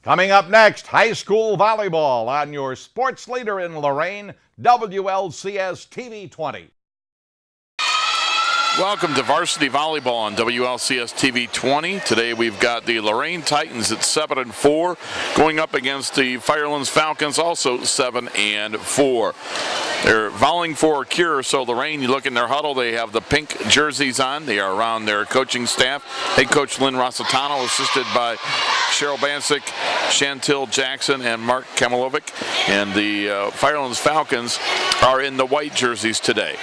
Coming up next, high school volleyball on your sports leader in Lorain, WLCS TV 20. Welcome to Varsity Volleyball on WLCS TV 20. Today we've got the Lorain Titans at 7-4 going up against the Firelands Falcons, also 7-4. They're volleying for a cure, so Lorain, you look in their huddle, they have the pink jerseys on. They are around their coaching staff. Head coach Lynn Rossitano, assisted by Cheryl Bancic, Chantil Jackson, and Mark Kamilovic. And the Firelands Falcons are in the white jerseys today.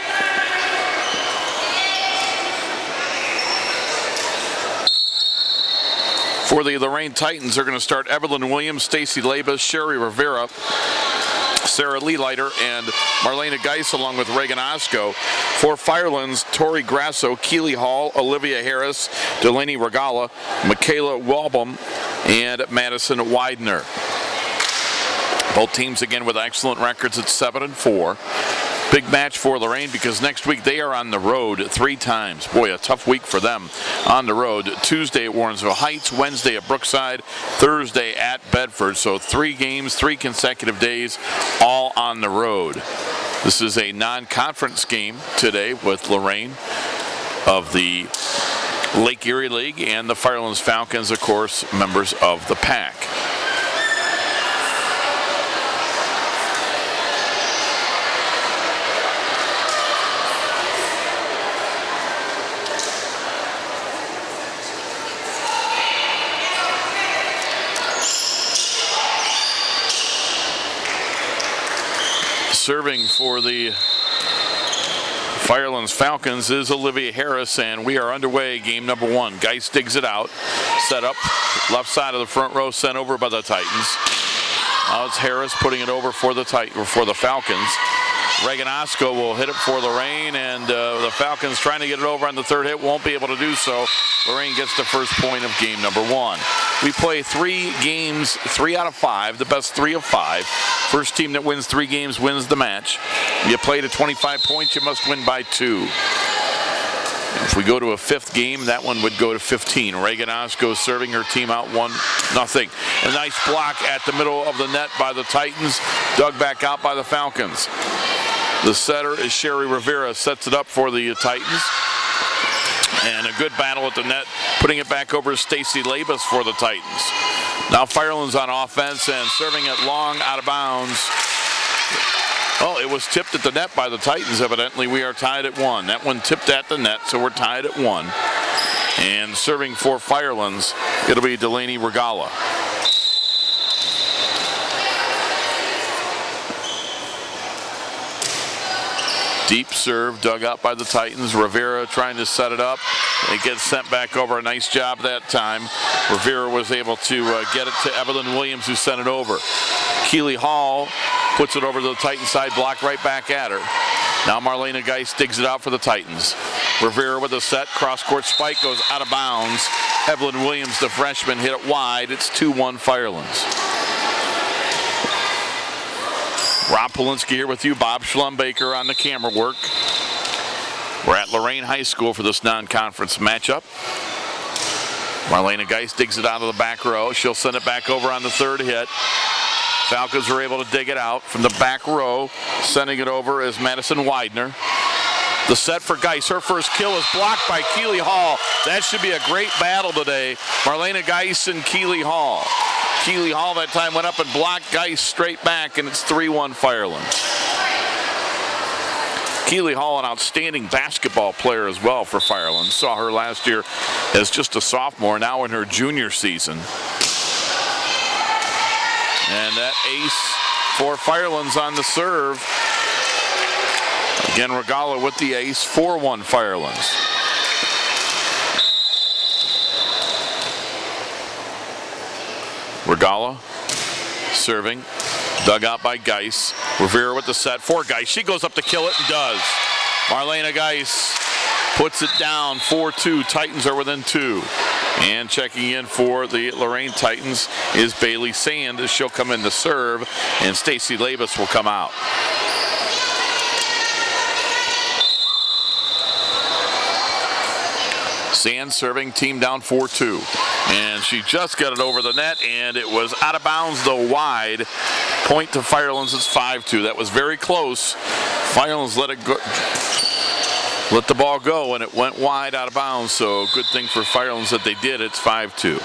For the Lorain Titans, they're going to start Evelyn Williams, Stacy Labus, Sherry Rivera, Sarah Leelighter, and Marlena Geis, along with Reagan Osco. For Firelands, Tori Grasso, Keely Hall, Olivia Harris, Delaney Regala, Michaela Walbom, and Madison Widener. Both teams again with excellent records at 7-4. Big match for Lorain because next week they are on the road 3 times. Boy, a tough week for them on the road. Tuesday at Warrensville Heights, Wednesday at Brookside, Thursday at Bedford. So 3 games, 3 consecutive days, all on the road. This is a non-conference game today with Lorain of the Lake Erie League and the Firelands Falcons, of course, members of the PAC. Serving for the Firelands Falcons is Olivia Harris, and we are underway. Game number 1. Geis digs it out, set up left side of the front row, sent over by the Titans. Now it's Harris putting it over for the Falcons. Reagan Osco will hit it for Lorain, and the Falcons trying to get it over on the third hit, won't be able to do so. Lorain gets the first point of game number 1. We play 3 games, 3 out of 5, the best 3 of 5. First team that wins 3 games wins the match. You play to 25 points, you must win by 2. If we go to a 5th game, that one would go to 15. Reagan Osco serving her team out 1-0. A nice block at the middle of the net by the Titans, dug back out by the Falcons. The setter is Sherry Rivera, sets it up for the Titans. And a good battle at the net, putting it back over to Stacy Labus for the Titans. Now Firelands on offense and serving it long out of bounds. Well, it was tipped at the net by the Titans, evidently. We are tied at 1. That one tipped at the net, so we're tied at 1. And serving for Firelands, it'll be Delaney Regala. Deep serve dug out by the Titans. Rivera trying to set it up. It gets sent back over. A nice job that time. Rivera was able to get it to Evelyn Williams, who sent it over. Keely Hall puts it over to the Titan side, block right back at her. Now Marlena Geis digs it out for the Titans. Rivera with a set, cross-court spike, goes out of bounds. Evelyn Williams, the freshman, hit it wide. It's 2-1 Firelands. Rob Polinsky here with you, Bob Schlumbaker on the camera work. We're at Lorain High School for this non-conference matchup. Marlena Geis digs it out of the back row. She'll send it back over on the third hit. Falcons are able to dig it out from the back row. Sending it over is Madison Widener. The set for Geis. Her first kill is blocked by Keely Hall. That should be a great battle today. Marlena Geis and Keely Hall. Keely Hall that time went up and blocked Geis straight back, and it's 3-1 Firelands. Keely Hall, an outstanding basketball player as well for Firelands. Saw her last year as just a sophomore, now in her junior season. And that ace for Firelands on the serve. Again, Regala with the ace, 4-1 Firelands. Regala serving, dug out by Geis. Rivera with the set for Geis. She goes up to kill it and does. Marlena Geis puts it down, 4-2. Titans are within 2. And checking in for the Lorain Titans is Bailey Sand. She'll come in to serve, and Stacy Labus will come out. Sand serving, team down 4-2. And she just got it over the net, and it was out of bounds, though wide. Point to Firelands. It's 5-2. That was very close. Firelands let it go. Let the ball go, and it went wide out of bounds, so good thing for Firelands that they did. It's 5-2.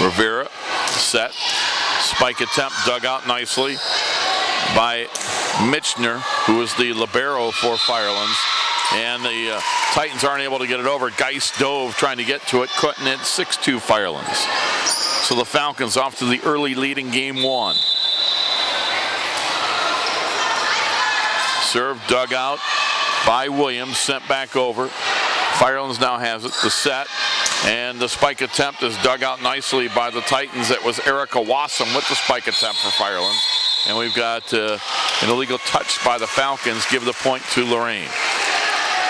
Rivera set. Spike attempt dug out nicely by Mitchner, who is the libero for Firelands. And the Titans aren't able to get it over. Geist dove trying to get to it. Couldn't. It's 6-2 Firelands. So the Falcons off to the early lead in game 1. Serve dug out by Williams, sent back over. Firelands now has it, the set, and the spike attempt is dug out nicely by the Titans. That was Erica Wassam with the spike attempt for Firelands. And we've got an illegal touch by the Falcons, give the point to Lorain.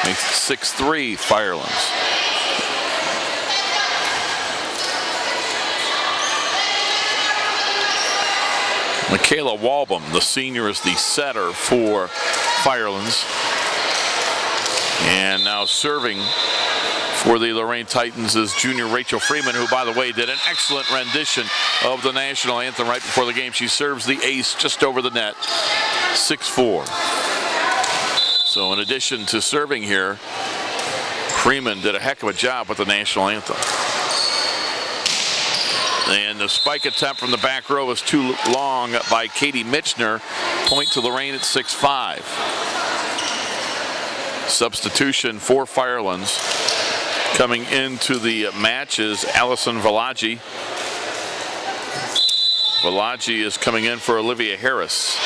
Makes it 6-3 Firelands. Michaela Walbom, the senior, is the setter for Firelands. And now serving for the Lorain Titans is junior Rachel Freeman, who, by the way, did an excellent rendition of the national anthem right before the game. She serves the ace just over the net, 6-4. So in addition to serving here, Freeman did a heck of a job with the national anthem. And the spike attempt from the back row was too long by Katie Mitchner. Point to Lorain at 6-5. Substitution for Firelands. Coming into the match is Allison Valaji. Valaji is coming in for Olivia Harris.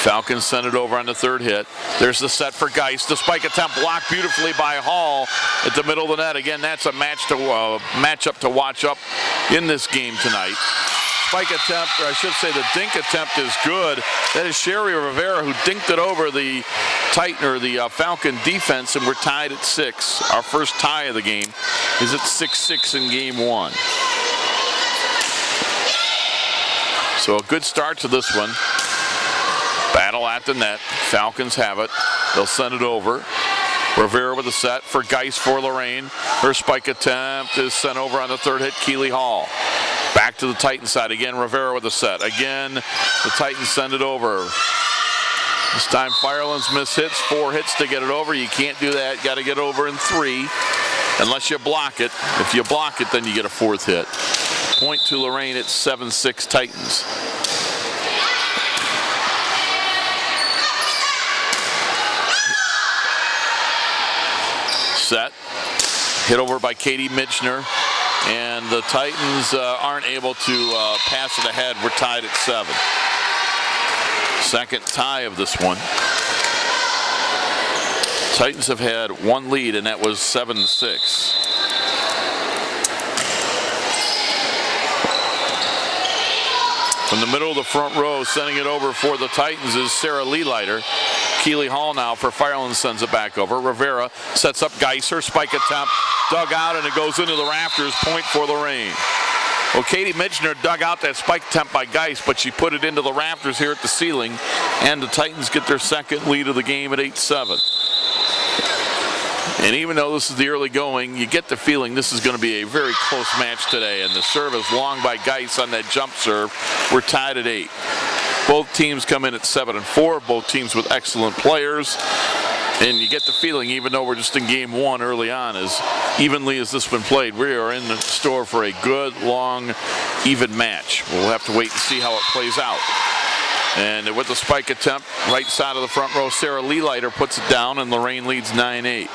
Falcons send it over on the third hit. There's the set for Geist. The spike attempt blocked beautifully by Hall at the middle of the net. Again, that's a matchup to watch up in this game tonight. Spike attempt, or I should say the dink attempt, is good. That is Sherry Rivera who dinked it over the Titan, or the Falcon defense, and we're tied at 6. Our first tie of the game is at 6-6 in game 1. So a good start to this one. Battle at the net. Falcons have it. They'll send it over. Rivera with a set for Geist for Lorain. Her spike attempt is sent over on the third hit. Keeley Hall. Back to the Titan side again. Rivera with a set. Again, the Titans send it over. This time Firelands miss hits. 4 hits to get it over. You can't do that. Got to get over in 3 unless you block it. If you block it, then you get a 4th hit. Point to Lorain at 7-6 Titans. Set. Hit over by Katie Mitchner. And the Titans aren't able to pass it ahead. We're tied at 7. Second tie of this one. Titans have had one lead, and that was 7-6. From the middle of the front row, sending it over for the Titans is Sarah Leelighter. Keeley Hall now for Firelands sends it back over. Rivera sets up Geiser. Spike attempt dug out, and it goes into the rafters. Point for Lorain. Well, Katie Mitchner dug out that spike attempt by Geist, but she put it into the rafters here at the ceiling, and the Titans get their second lead of the game at 8-7. And even though this is the early going, you get the feeling this is going to be a very close match today. And the serve is long by Geist on that jump serve. We're tied at 8. Both teams come in at 7-4. Both teams with excellent players. And you get the feeling, even though we're just in game 1 early on, as evenly as this one played, we are in the store for a good, long, even match. We'll have to wait and see how it plays out. And with the spike attempt, right side of the front row, Sarah Leelighter puts it down, and Lorain leads 9-8.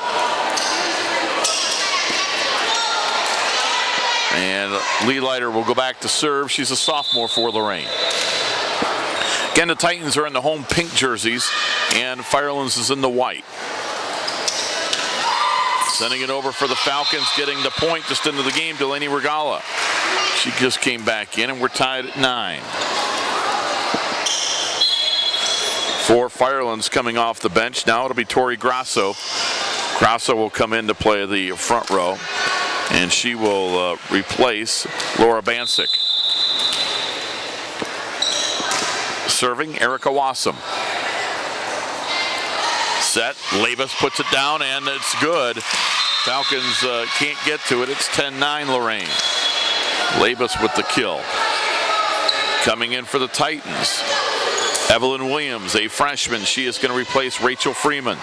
And Leelighter will go back to serve. She's a sophomore for Lorain. Again, the Titans are in the home pink jerseys, and Firelands is in the white. Sending it over for the Falcons, getting the point just into the game, Delaney Regala. She just came back in, and we're tied at 9. For Firelands coming off the bench, now it'll be Tori Grasso. Grasso will come in to play the front row, and she will replace Laura Bancic. Serving Erica Wassam. Set, Labus puts it down, and it's good. Falcons can't get to it. It's 10-9 Lorain. Labus with the kill. Coming in for the Titans, Evelyn Williams, a freshman. She is going to replace Rachel Freeman.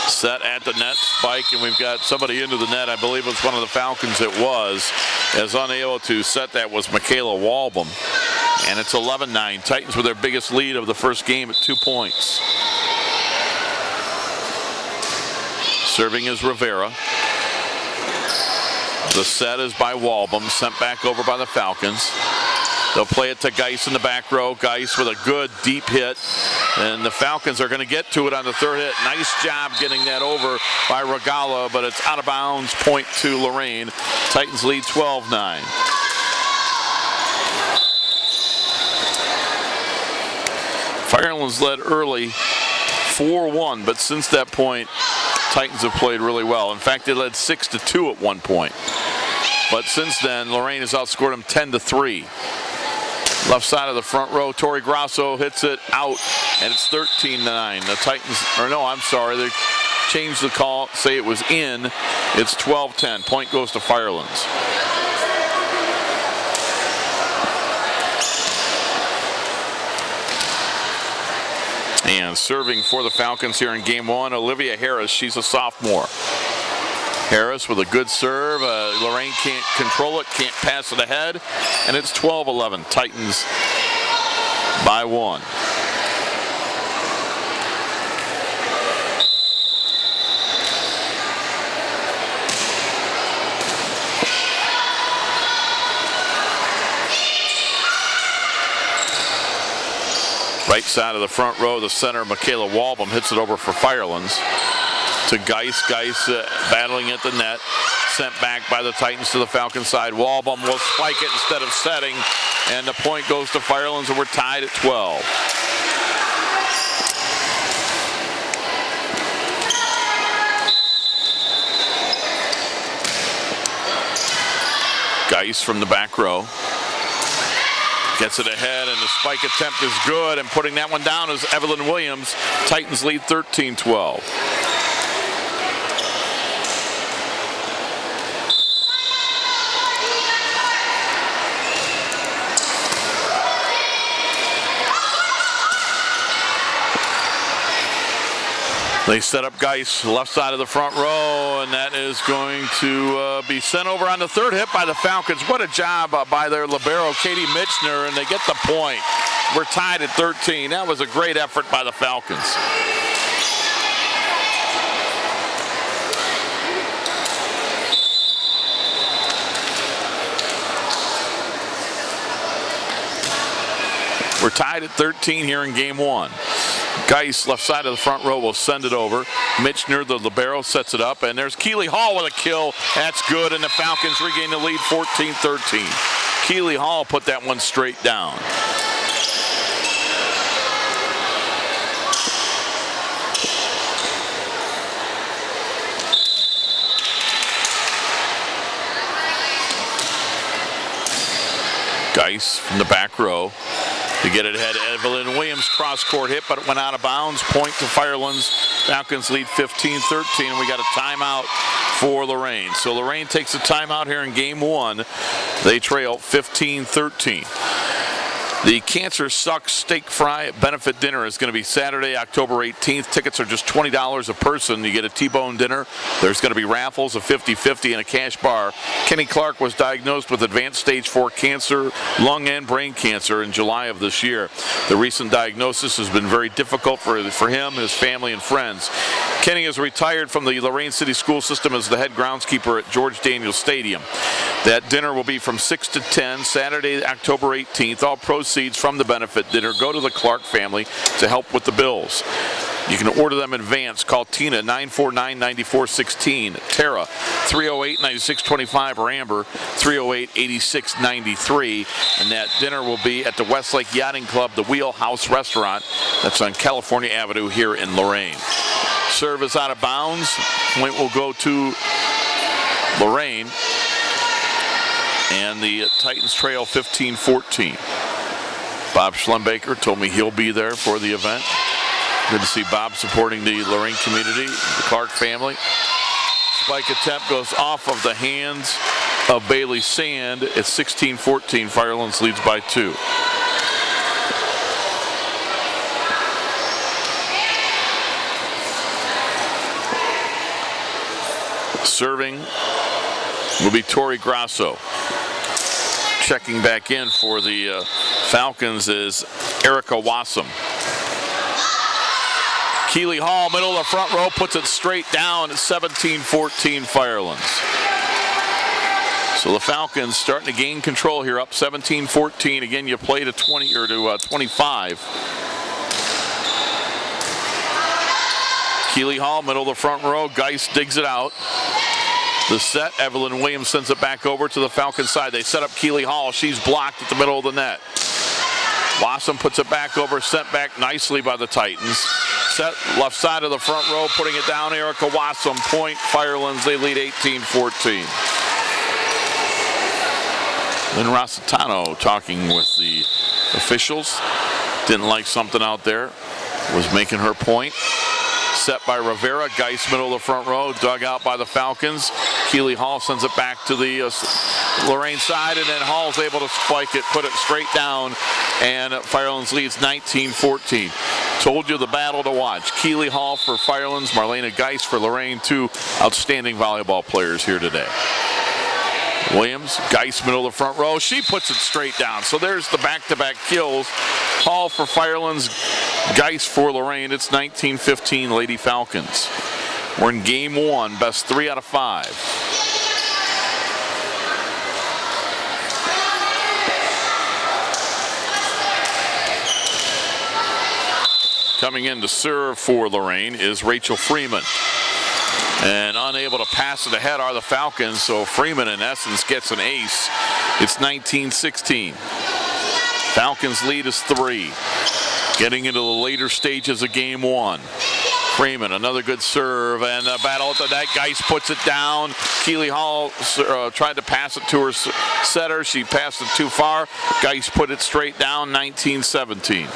Set at the net, spike, and we've got somebody into the net. I believe it was one of the Falcons. It was, as unable to set that was Michaela Walbom. And it's 11-9. Titans with their biggest lead of the first game at 2 points. Serving is Rivera. The set is by Walbom, sent back over by the Falcons. They'll play it to Geis in the back row. Geis with a good deep hit. And the Falcons are going to get to it on the third hit. Nice job getting that over by Regala, but it's out of bounds. Point to Lorain. Titans lead 12-9. Firelands led early 4-1, but since that point, Titans have played really well. In fact, they led 6-2 at one point. But since then, Lorain has outscored them 10-3. Left side of the front row, Tori Grasso hits it out, and it's 13-9. The Titans, or no, I'm sorry, they changed the call, say it was in. It's 12-10. Point goes to Firelands. And serving for the Falcons here in game one, Olivia Harris. She's a sophomore. Harris with a good serve. Lorain can't control it, can't pass it ahead, and it's 12-11. Titans by 1. Right side of the front row, the center, Michaela Walbom, hits it over for Firelands. To Geis. Geis battling at the net. Sent back by the Titans to the Falcon side. Walbom will spike it instead of setting. And the point goes to Firelands, and we're tied at 12. Geis from the back row. Gets it ahead, and the spike attempt is good. And putting that one down is Evelyn Williams. Titans lead 13-12. They set up Geis left side of the front row, and that is going to be sent over on the third hit by the Falcons. What a job by their libero, Katie Mitchner, and they get the point. We're tied at 13. That was a great effort by the Falcons. We're tied at 13 here in game one. Geis, left side of the front row, will send it over. Mitchner, the libero, sets it up, and there's Keeley Hall with a kill. That's good, and the Falcons regain the lead 14-13. Keeley Hall put that one straight down. Geis from the back row. To get it ahead, Evelyn Williams cross-court hit, but it went out of bounds. Point to Firelands. Falcons lead 15-13, and we got a timeout for Lorain. So Lorain takes a timeout here in game one. They trail 15-13. The Cancer Sucks Steak Fry Benefit Dinner is going to be Saturday, October 18th. Tickets are just $20 a person. You get a T-bone dinner. There's going to be raffles, a 50-50, and a cash bar. Kenny Clark was diagnosed with advanced stage 4 cancer, lung and brain cancer in July of this year. The recent diagnosis has been very difficult for him, his family, and friends. Kenny is retired from the Lorain City School System as the head groundskeeper at George Daniels Stadium. That dinner will be from 6 to 10, Saturday, October 18th. All proceeds from the benefit dinner go to the Clark family to help with the bills. You can order them in advance. Call Tina 949-9416, Tara 308-9625, or Amber 308-8693. And that dinner will be at the Westlake Yachting Club, the Wheelhouse Restaurant. That's on California Avenue here in Lorain. serve is out of bounds. Point will go to Lorain. And the Titans trail 15-14. Bob Schlembacher told me he'll be there for the event. Good to see Bob supporting the Lorain community, the Clark family. Spike attempt goes off of the hands of Bailey Sand. It's 16-14. Firelands leads by 2. Serving will be Tori Grasso. Checking back in for the Falcons is Erica Wassam. Keeley Hall, middle of the front row, puts it straight down at 17-14 Firelands. So the Falcons starting to gain control here, up 17-14. Again, you play to 20 or to 25. Keeley Hall, middle of the front row. Geist digs it out. The set, Evelyn Williams sends it back over to the Falcon side. They set up Keeley Hall. She's blocked at the middle of the net. Wassam puts it back over, sent back nicely by the Titans. Set left side of the front row, putting it down. Erica Wassam, point. Firelands, they lead 18-14. Lynn Rossitano talking with the officials. Didn't like something out there. Was making her point. Set by Rivera. Geist middle of the front row. Dug out by the Falcons. Keeley Hall sends it back to the Lorain side, and then Hall's able to spike it, put it straight down, and Firelands leads 19-14. Told you the battle to watch. Keeley Hall for Firelands, Marlena Geist for Lorain, 2 outstanding volleyball players here today. Williams, Geist middle of the front row. She puts it straight down. So there's the back-to-back kills. Hall for Firelands, Geist for Lorain. It's 19-15 Lady Falcons. We're in game 1, best 3 out of 5. Coming in to serve for Lorain is Rachel Freeman. And unable to pass it ahead are the Falcons, so Freeman in essence gets an ace. It's 19-16. Falcons lead is 3. Getting into the later stages of game 1. Freeman, another good serve, and a battle at the net. Geist puts it down. Keeley Hall tried to pass it to her setter. She passed it too far. Geist put it straight down, 19-17.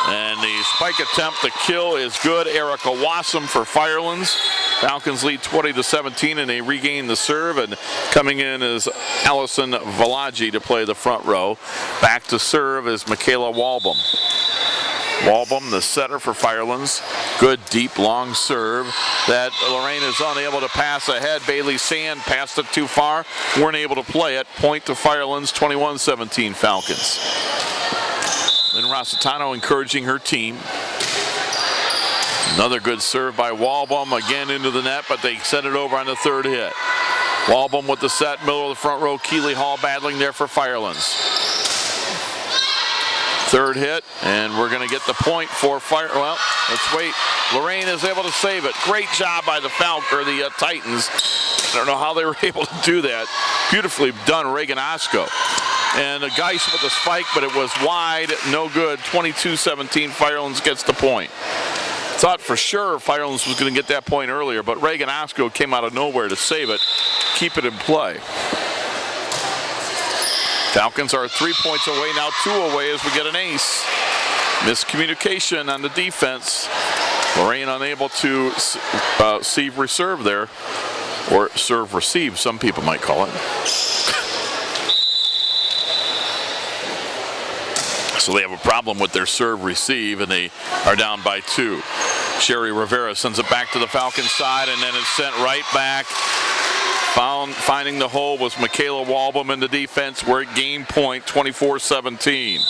And the spike attempt to kill is good. Erica Wassam for Firelands. Falcons lead 20-17, and they regain the serve. And coming in is Allison Valaji to play the front row. Back to serve is Michaela Walbom. Walbom, the setter for Firelands. Good, deep, long serve that Lorain is unable to pass ahead. Bailey Sand passed it too far. Weren't able to play it. Point to Firelands, 21-17 Falcons. Lynn Rossitano encouraging her team. Another good serve by Walbom, again into the net, but they sent it over on the third hit. Walbom with the set, middle of the front row. Keeley Hall battling there for Firelands. Third hit, and we're going to get the point for Well, let's wait. Lorain is able to save it. Great job by the Titans. I don't know how they were able to do that. Beautifully done, Reagan Osco. And the Geist with the spike, but it was wide, no good. 22-17, Firelands gets the point. Thought for sure Firelands was going to get that point earlier, but Reagan Osco came out of nowhere to save it, keep it in play. Falcons are 3 points away, now 2 away as we get an ace. Miscommunication on the defense. Lorain unable to receive there, or serve receive, some people might call it. So they have a problem with their serve receive, and they are down by 2. Sherry Rivera sends it back to the Falcons side, and then it's sent right back. Finding the hole was Michaela Walbom in the defense. We're at game point, 24-17.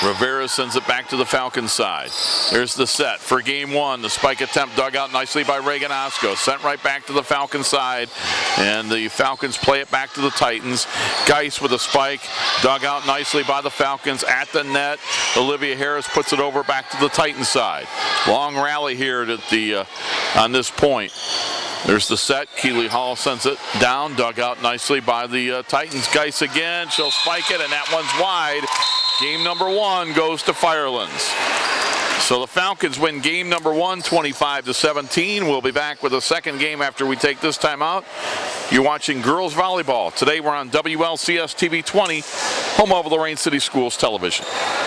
Rivera sends it back to the Falcons side. There's the set for game one. The spike attempt dug out nicely by Reagan Osco. Sent right back to the Falcons side. And the Falcons play it back to the Titans. Geis with a spike. Dug out nicely by the Falcons at the net. Olivia Harris puts it over back to the Titans side. Long rally here at the on this point. There's the set. Keely Hall sends it down. Dug out nicely by the Titans. Geis again. She'll spike it, and that one's wide. Game number one goes to Firelands. So the Falcons win game number one, 25-17. We'll be back with a second game after we take this time out. You're watching girls volleyball. Today we're on WLCS TV 20, home of Lorain City Schools Television.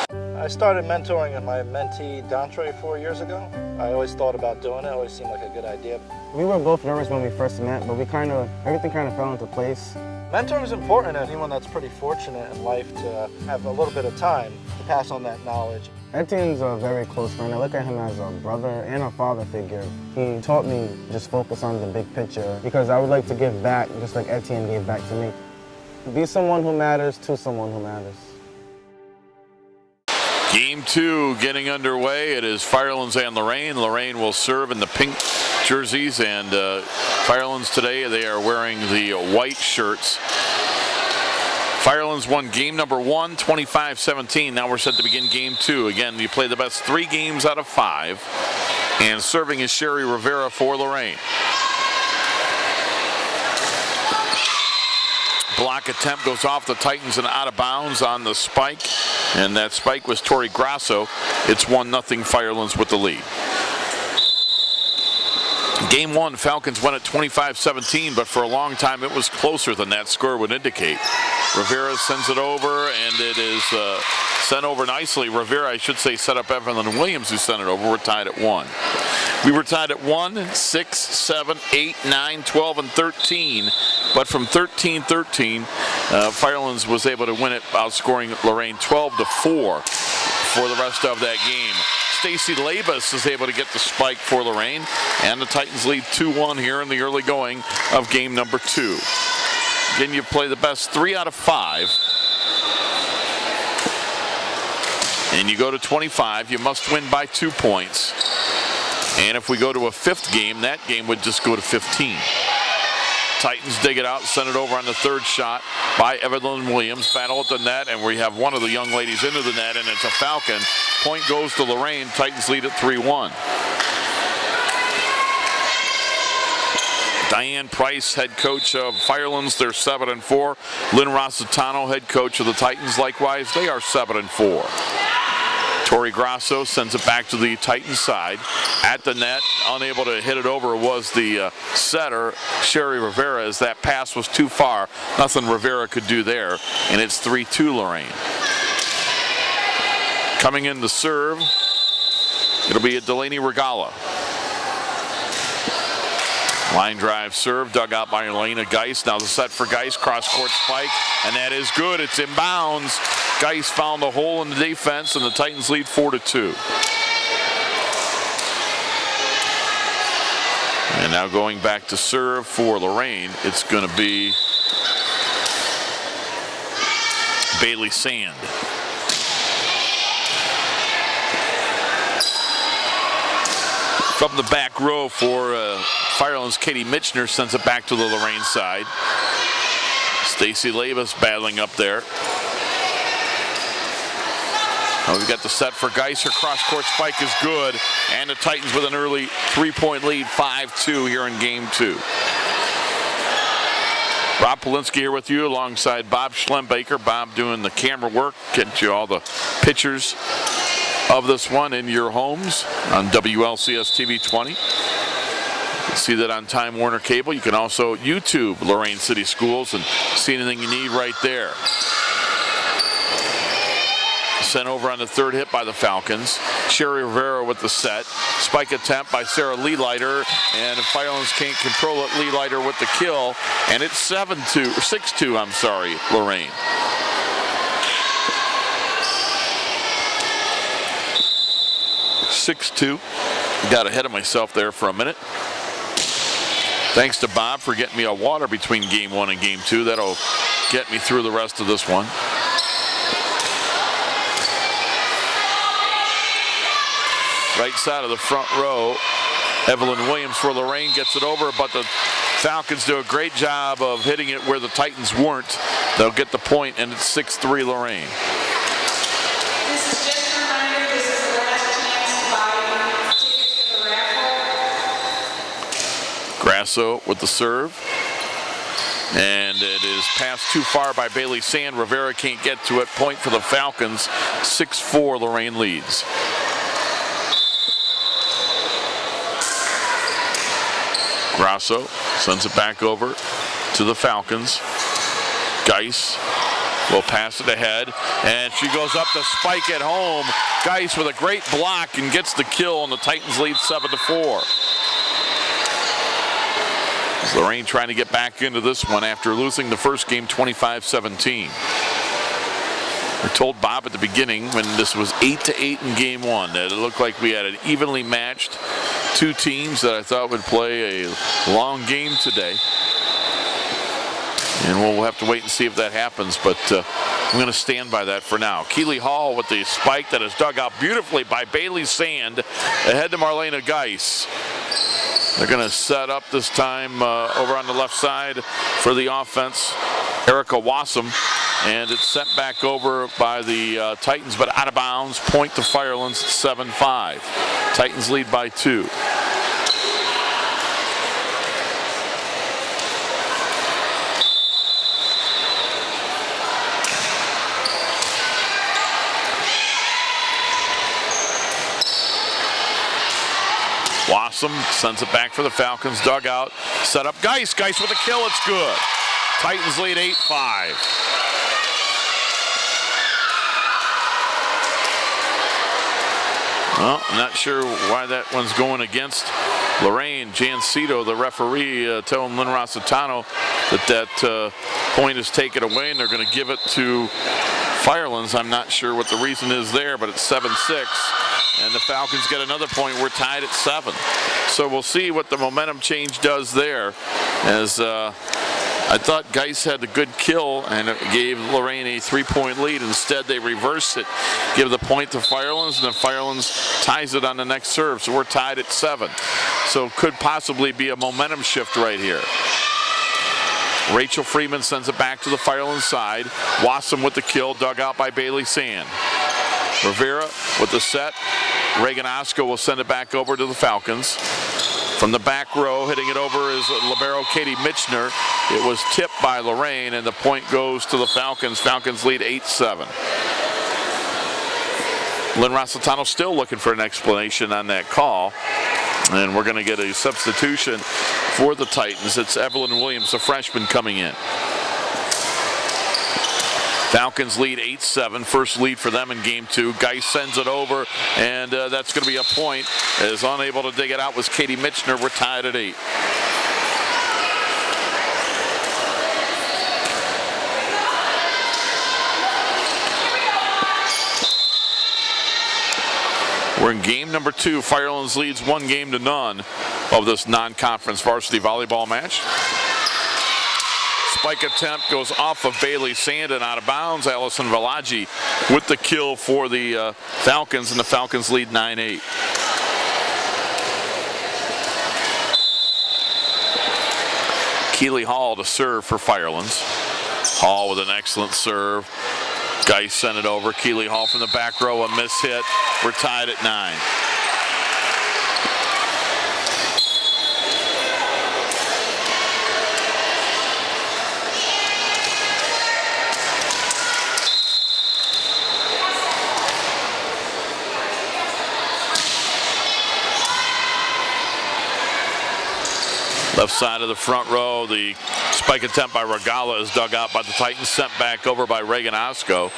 I started mentoring my mentee Dantre 4 years ago. I always thought about doing it. It always seemed like a good idea. We were both nervous when we first met, but everything kind of fell into place. Mentoring is important to anyone that's pretty fortunate in life to have a little bit of time to pass on that knowledge. Etienne's a very close friend. I look at him as a brother and a father figure. He taught me just focus on the big picture because I would like to give back just like Etienne gave back to me. Be someone who matters to someone who matters. Game two getting underway. It is Firelands and Lorain. Lorain will serve in the pink jerseys, and Firelands today, they are wearing the white shirts. Firelands won game number one, 25-17. Now we're set to begin game two. Again, you play the best 3 games out of 5. And serving is Sherry Rivera for Lorain. Block attempt goes off the Titans and out of bounds on the spike. And that spike was Tori Grasso. It's 1-0 Firelands with the lead. Game one, Falcons won at 25-17, but for a long time it was closer than that score would indicate. Rivera sends it over, and it is sent over nicely. Rivera, I should say, set up Evelyn Williams, who sent it over. We're tied at 1. We were tied at 1, 6, 7, 8, 9, 12, and 13. But from 13-13, Firelands was able to win it, outscoring Lorain 12-4 for the rest of that game. Stacy Labus is able to get the spike for Lorain, and the Titans lead 2-1 here in the early going of game number 2. Again, you play the best 3 out of 5. And you go to 25, you must win by 2 points. And if we go to a 5th game, that game would just go to 15. Titans dig it out, send it over on the 3rd shot by Evelyn Williams. Battle at the net, and we have one of the young ladies into the net, and it's a Falcon. Point goes to Lorain. Titans lead at 3-1. Diane Price, head coach of Firelands, they're 7-4. Lynn Rossitano, head coach of the Titans, likewise, they are 7-4. Tori Grasso sends it back to the Titans side. At the net, unable to hit it over was the setter, Sherry Rivera, as that pass was too far. Nothing Rivera could do there, and it's 3-2 Lorain. Coming in to serve, it'll be a Delaney Regala. Line drive serve, dug out by Elena Geis. Now the set for Geis, cross-court spike, and that is good. It's inbounds. Geis found the hole in the defense, and the Titans lead 4-2. And now going back to serve for Lorain, it's going to be Bailey Sand. From the back row for Firelands, Katie Mitchner sends it back to the Lorain side. Stacy Labus battling up there. Now we've got the set for Geis. Her cross-court spike is good. And the Titans with an early 3-point lead, 5-2 here in game 2. Rob Polinsky here with you alongside Bob Schlembaker. Bob doing the camera work, getting you all the pictures of this one in your homes on WLCS TV 20. You can see that on Time Warner Cable. You can also YouTube Lorain City Schools and see anything you need right there. Sent over on the 3rd hit by the Falcons. Sherry Rivera with the set. Spike attempt by Sarah Leelighter, and Firelands can't control it. Leelighter with the kill, and it's 6-2, I'm sorry, Lorain. Got ahead of myself there for a minute. Thanks to Bob for getting me a water between game 1 and game 2. That'll get me through the rest of this one. right side of the front row. Evelyn Williams for Lorain gets it over, but the Falcons do a great job of hitting it where the Titans weren't. They'll get the point, and it's 6-3 Lorain. This is just a reminder, this is the last chance to buy tickets for the raffle. Grasso with the serve. And it is passed too far by Bailey Sand. Rivera can't get to it. Point for the Falcons. 6-4 Lorain leads. Grasso sends it back over to the Falcons. Geis will pass it ahead, and she goes up to spike at home. Geis with a great block and gets the kill, and the Titans lead 7-4. Lorain trying to get back into this one after losing the first game 25-17. I told Bob at the beginning when this was 8-8 in game one that it looked like we had an evenly matched two teams that I thought would play a long game today. And we'll have to wait and see if that happens, but I'm going to stand by that for now. Keeley Hall with the spike that is dug out beautifully by Bailey Sand ahead to Marlena Geis. They're going to set up this time over on the left side for the offense. Erica Wassam, and it's sent back over by the Titans, but out of bounds. Point to Firelands, 7-5. Titans lead by 2. Wassam sends it back for the Falcons. Dugout. Set up. Geis. Geis with a kill. It's good. Titans lead 8-5. Well, I'm not sure why that one's going against Lorain. Jan Cito, the referee, telling Lynn Rossitano that point is taken away and they're going to give it to Firelands. I'm not sure what the reason is there, but it's 7-6. And the Falcons get another point. We're tied at 7. So we'll see what the momentum change does there. As I thought Geis had a good kill and it gave Lorain a 3-point lead. Instead, they reverse it, give the point to Firelands, and then Firelands ties it on the next serve. So we're tied at 7. So could possibly be a momentum shift right here. Rachel Freeman sends it back to the Firelands side. Wassam with the kill, dug out by Bailey Sand. Rivera with the set. Reagan Osco will send it back over to the Falcons. From the back row, hitting it over is libero Katie Mitchner. It was tipped by Lorain, and the point goes to the Falcons. Falcons lead 8-7. Lynn Rossitano still looking for an explanation on that call. And we're going to get a substitution for the Titans. It's Evelyn Williams, a freshman, coming in. Falcons lead 8-7, first lead for them in game 2. Geis sends it over, and that's going to be a point. As unable to dig it out was Katie Mitchner. We're tied at 8. We're in game number 2. Firelands leads 1-0 of this non-conference varsity volleyball match. Spike attempt goes off of Bailey Sand and out of bounds. Allison Valaji with the kill for the Falcons, and the Falcons lead 9-8. Keeley Hall to serve for Firelands. Hall with an excellent serve. Geis sent it over. Keeley Hall from the back row, a miss hit. We're tied at 9. Left side of the front row, the spike attempt by Regala is dug out by the Titans, sent back over by Reagan Osco.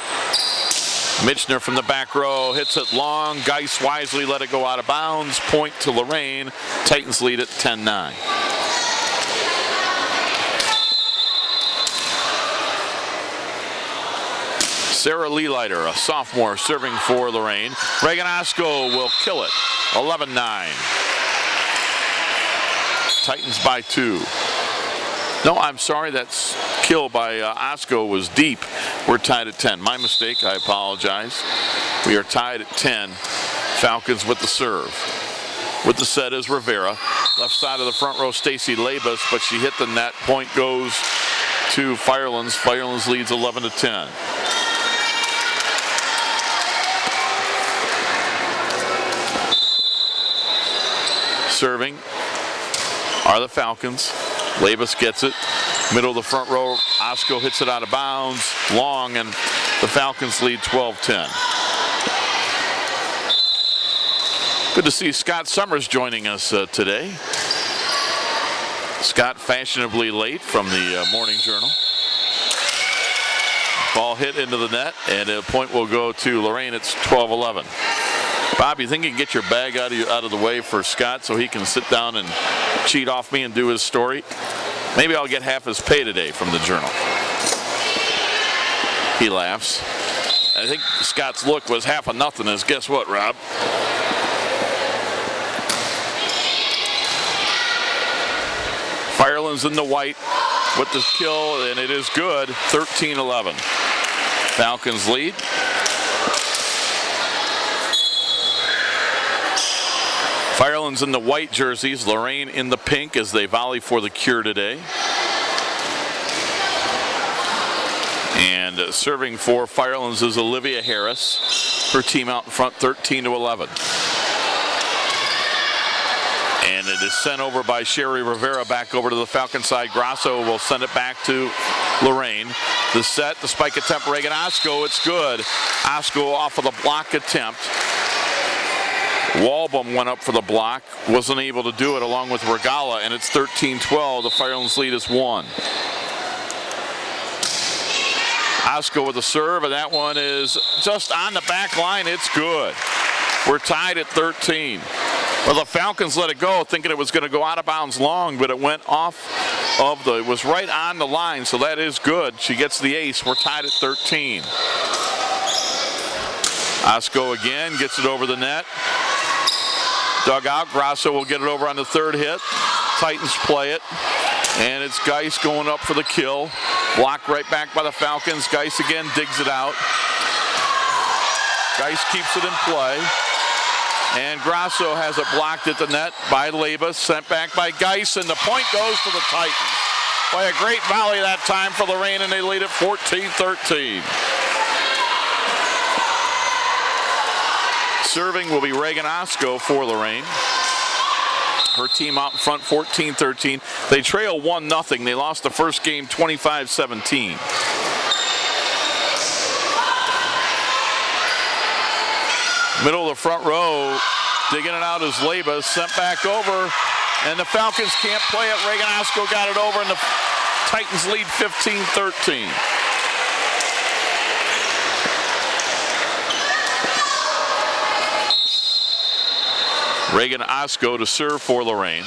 Mitchner from the back row hits it long. Geis wisely let it go out of bounds. Point to Lorain. Titans lead at 10-9. Sarah Leelighter, a sophomore, serving for Lorain. Reagan Osco will kill it. 11-9. Titans by 2. No, I'm sorry, that's kill by Osco was deep. We're tied at 10. My mistake, I apologize. We are tied at 10. Falcons with the serve. With the set is Rivera. Left side of the front row, Stacy Labus, but she hit the net. Point goes to Firelands. Firelands leads 11-10. Serving are the Falcons. Labus gets it. Middle of the front row, Osco hits it out of bounds. Long, and the Falcons lead 12-10. Good to see Scott Summers joining us today. Scott fashionably late from the Morning Journal. Ball hit into the net, and a point will go to Lorain. It's 12-11. Bob, you think you can get your bag out of the way for Scott so he can sit down and cheat off me and do his story? Maybe I'll get half his pay today from the Journal. He laughs. I think Scott's look was 0.5 is guess what, Rob? Firelands in the white with the kill, and it is good. 13-11. Falcons lead. Firelands in the white jerseys, Lorain in the pink as they volley for the cure today. And serving for Firelands is Olivia Harris. Her team out in front, 13-11. And it is sent over by Sherry Rivera back over to the Falcon side. Grasso will send it back to Lorain. The set, the spike attempt, Reagan Osco, it's good. Osco off of the block attempt. Walbom went up for the block, wasn't able to do it along with Regala, and it's 13-12. The Firelands lead is 1. Osco with the serve, and that one is just on the back line. It's good. We're tied at 13. Well, the Falcons let it go, thinking it was going to go out of bounds long, but it went off of it was right on the line, so that is good. She gets the ace. We're tied at 13. Osco again gets it over the net. Dug out. Grasso will get it over on the third hit. Titans play it. And it's Geis going up for the kill. Blocked right back by the Falcons. Geis again digs it out. Geis keeps it in play. And Grasso has it blocked at the net by Labus. Sent back by Geis. And the point goes to the Titans. By a great volley that time for Lorain, and they lead at 14-13. Serving will be Reagan Osco for Lorain. Her team out in front, 14-13. They trail 1-0. They lost the first game 25-17. Middle of the front row, digging it out is Labus, sent back over, and the Falcons can't play it. Reagan Osco got it over, and the Titans lead 15-13. Reagan Osco to serve for Lorain.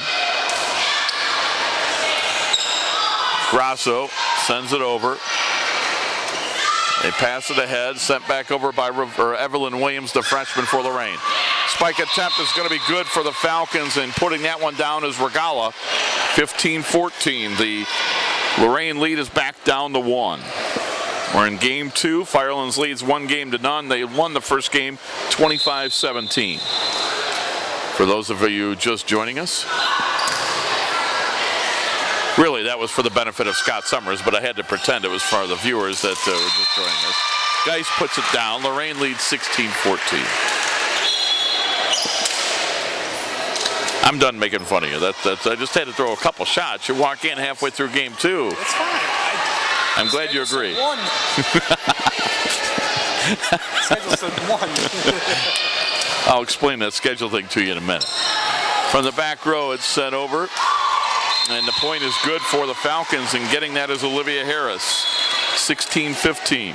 Grasso sends it over. They pass it ahead, sent back over by Evelyn Williams, the freshman for Lorain. Spike attempt is going to be good for the Falcons, and putting that one down is Regala. 15-14. The Lorain lead is back down to 1. We're in game 2. Firelands leads 1-0. They won the first game 25-17. For those of you just joining us, really that was for the benefit of Scott Summers, but I had to pretend it was for the viewers that were just joining us. Geis puts it down. Lorain leads 16-14. I'm done making fun of you. That's I just had to throw a couple shots. You walk in halfway through game 2. It's fine. I'm glad you agree. Schedule said 1. I'll explain that schedule thing to you in a minute. From the back row, it's sent over. And the point is good for the Falcons, and getting that is Olivia Harris. 16-15.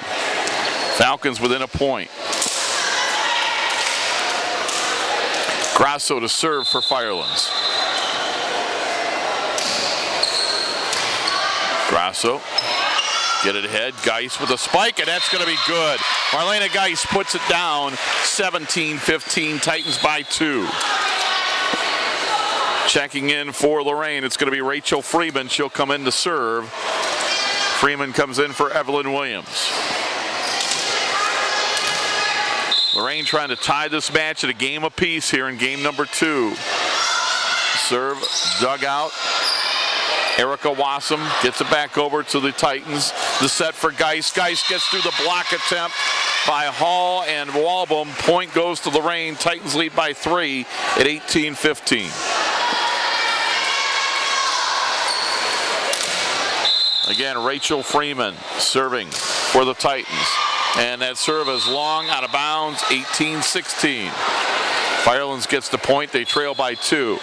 Falcons within a point. Grasso to serve for Firelands. Grasso. Get it ahead. Geis with a spike, and that's going to be good. Marlena Geis puts it down. 17-15. Titans by 2. Checking in for Lorain, it's going to be Rachel Freeman. She'll come in to serve. Freeman comes in for Evelyn Williams. Lorain trying to tie this match at a game apiece here in game number 2. Serve dug out. Erica Wassam gets it back over to the Titans. The set for Geis. Geis gets through the block attempt by Hall and Walbom. Point goes to Lorain. Titans lead by 3 at 18-15. Again, Rachel Freeman serving for the Titans. And that serve is long, out of bounds, 18-16. Firelands gets the point. They trail by 2.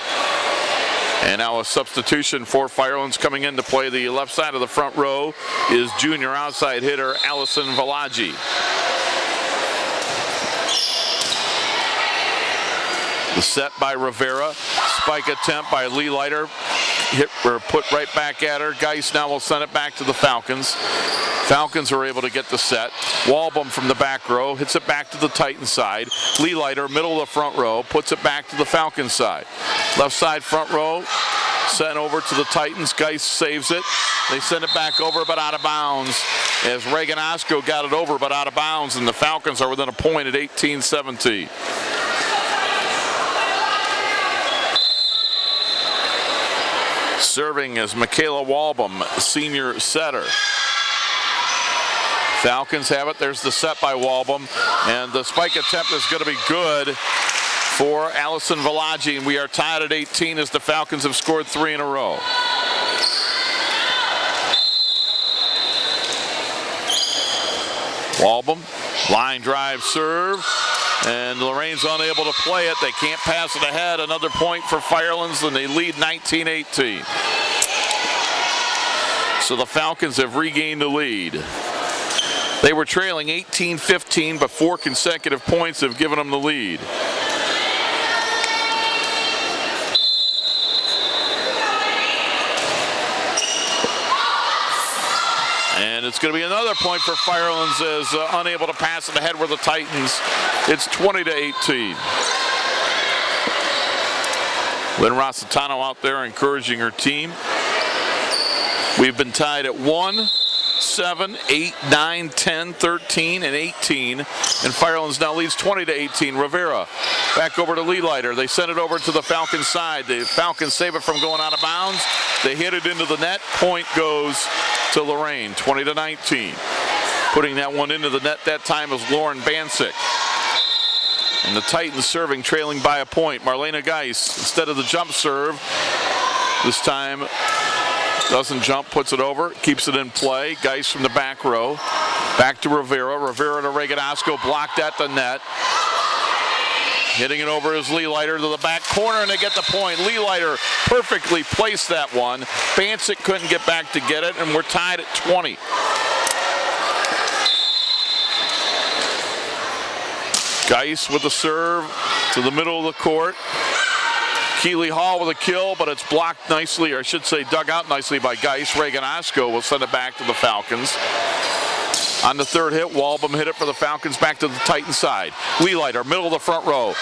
And now a substitution for Firelands coming in to play the left side of the front row is junior outside hitter Allison Valaji. The set by Rivera. Spike attempt by Lee Leiter. Hit or put right back at her. Geis now will send it back to the Falcons. Falcons are able to get the set. Walbom from the back row hits it back to the Titan side. Lee Leiter, middle of the front row, puts it back to the Falcons side. Left side front row, sent over to the Titans. Geis saves it. They send it back over, but out of bounds. As Reagan Osco got it over, but out of bounds, and the Falcons are within a point at 18-17. Serving is Michaela Walbom, senior setter. Falcons have it. There's the set by Walbom. And the spike attempt is going to be good for Allison Valaji. And we are tied at 18 as the Falcons have scored 3 in a row. Walbom, line drive serve. And Lorain's unable to play it. They can't pass it ahead. Another point for Firelands, and they lead 19-18. So the Falcons have regained the lead. They were trailing 18-15, but 4 consecutive points have given them the lead. And it's going to be another point for Firelands as unable to pass it ahead with the Titans. It's 20-18. Lynn Rossitano out there encouraging her team. We've been tied at 1, 7, 8, 9, 10, 13, and 18. And Firelands now leads 20-18. Rivera back over to Lee Leiter. They send it over to the Falcons side. The Falcons save it from going out of bounds. They hit it into the net. Point goes to Lorain, 20-19. Putting that one into the net that time is Lauren Bancic. And the Titans serving, trailing by a point. Marlena Geis, instead of the jump serve, this time doesn't jump, puts it over, keeps it in play. Geis from the back row. Back to Rivera. Rivera to Reagan-Osco, blocked at the net. Hitting it over is Lee Leiter to the back corner, and they get the point. Lee Leiter perfectly placed that one. Bancic couldn't get back to get it, and we're tied at 20. Geis with the serve to the middle of the court. Keeley Hall with a kill, but it's blocked nicely, or I should say dug out nicely by Geis. Reagan-Osco will send it back to the Falcons. On the third hit, Walbom hit it for the Falcons back to the Titan side. Lee Leiter, middle of the front row.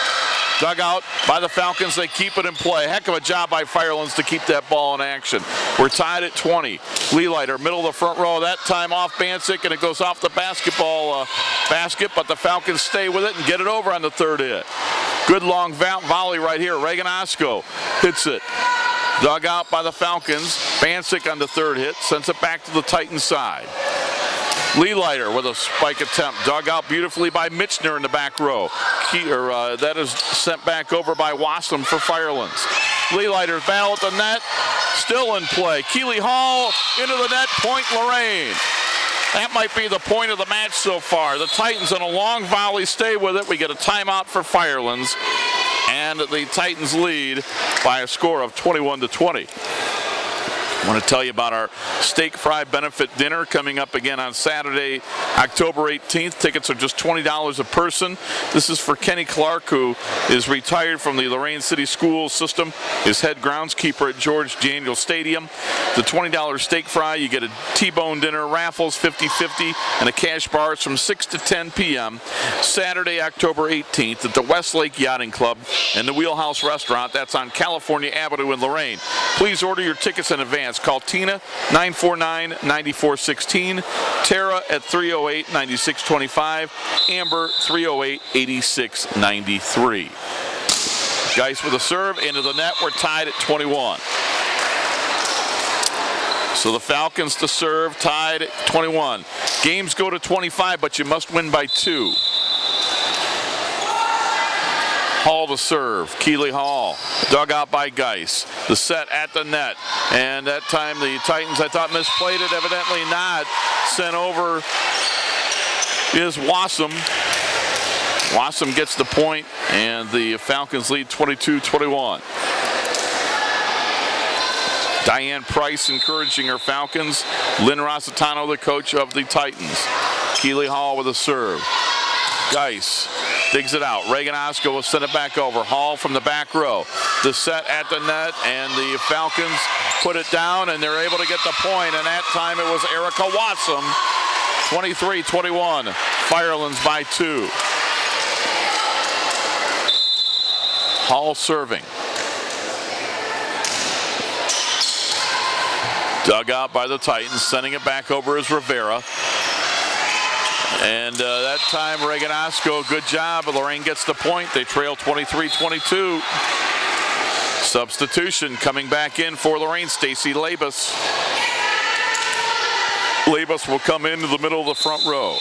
Dug out by the Falcons, they keep it in play. Heck of a job by Firelands to keep that ball in action. We're tied at 20. Lee Leiter, middle of the front row, that time off Bancic, and it goes off the basketball basket, but the Falcons stay with it and get it over on the third hit. Good long volley right here. Reagan-Osco hits it. Dug out by the Falcons. Bancic on the third hit, sends it back to the Titan side. Lee Leiter with a spike attempt, dug out beautifully by Mitchner in the back row. That is sent back over by Wassam for Firelands. Lee Leiter's battle at the net, still in play. Keeley Hall into the net, point Lorain. That might be the point of the match so far. The Titans on a long volley stay with it. We get a timeout for Firelands, and the Titans lead by a score of 21-20. I want to tell you about our steak fry benefit dinner coming up again on Saturday, October 18th. Tickets are just $20 a person. This is for Kenny Clark, who is retired from the Lorain City School System, is head groundskeeper at George Daniel Stadium. The $20 steak fry, you get a T-bone dinner, raffles 50-50, and a cash bar from 6 to 10 p.m. Saturday, October 18th at the Westlake Yachting Club and the Wheelhouse Restaurant. That's on California Avenue in Lorain. Please order your tickets in advance. chance. Call Tina 949-9416, Tara at 308-9625, Amber 308-8693. Geist with a serve into the net. We're tied at 21. So the Falcons to serve, tied at 21. Games go to 25, but you must win by 2. Hall to serve. Keeley Hall, dug out by Geist. The set at the net, and that time the Titans, I thought, misplayed it. Evidently not. Sent over is Wassam. Wassam gets the point, and the Falcons lead 22-21. Diane Price encouraging her Falcons. Lynn Rossitano, the coach of the Titans. Keeley Hall with a serve. Geist digs it out. Reagan Osco will send it back over. Hall from the back row. The set at the net, and the Falcons put it down, and they're able to get the point, and that time it was Erica Wassam. 23-21. Firelands by 2. Hall serving. Dug out by the Titans, sending it back over is Rivera. And that time, Reagan Osco, good job. Lorain gets the point. They trail 23-22. Substitution coming back in for Lorain, Stacy Labus. Labus will come into the middle of the front row.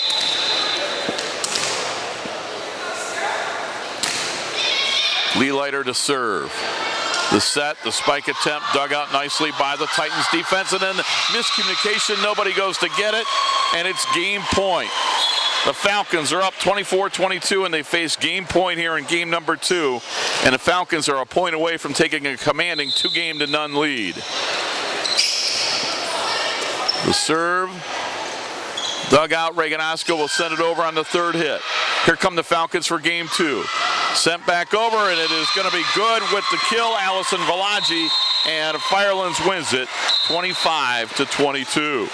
Lee Leiter to serve. The set, the spike attempt, dug out nicely by the Titans defense, and then miscommunication, nobody goes to get it, and it's game point. The Falcons are up 24-22, and they face game point here in game number 2, and the Falcons are a point away from taking a commanding 2-0 lead. The serve, dug out, Reagan Osco will send it over on the third hit. Here come the Falcons for game 2. Sent back over, and it is going to be good with the kill, Allison Valaji, and Firelands wins it 25-22.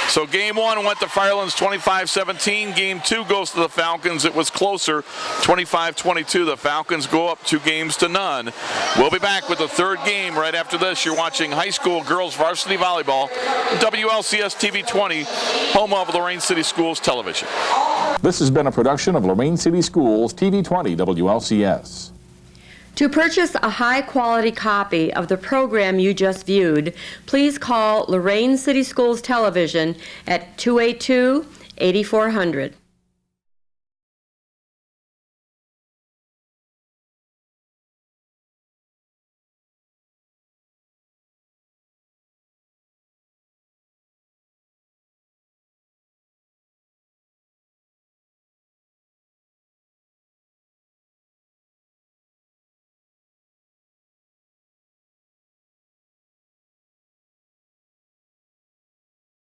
So game 1 went to Firelands 25-17. Game 2 goes to the Falcons. It was closer, 25-22. The Falcons go up 2-0. We'll be back with the third game right after this. You're watching high school girls varsity volleyball, WLCS TV 20, home of Lorain City Schools Television. This has been a production of Lorain City Schools TV 20 WLCS. To purchase a high-quality copy of the program you just viewed, please call Lorain City Schools Television at 282-8400.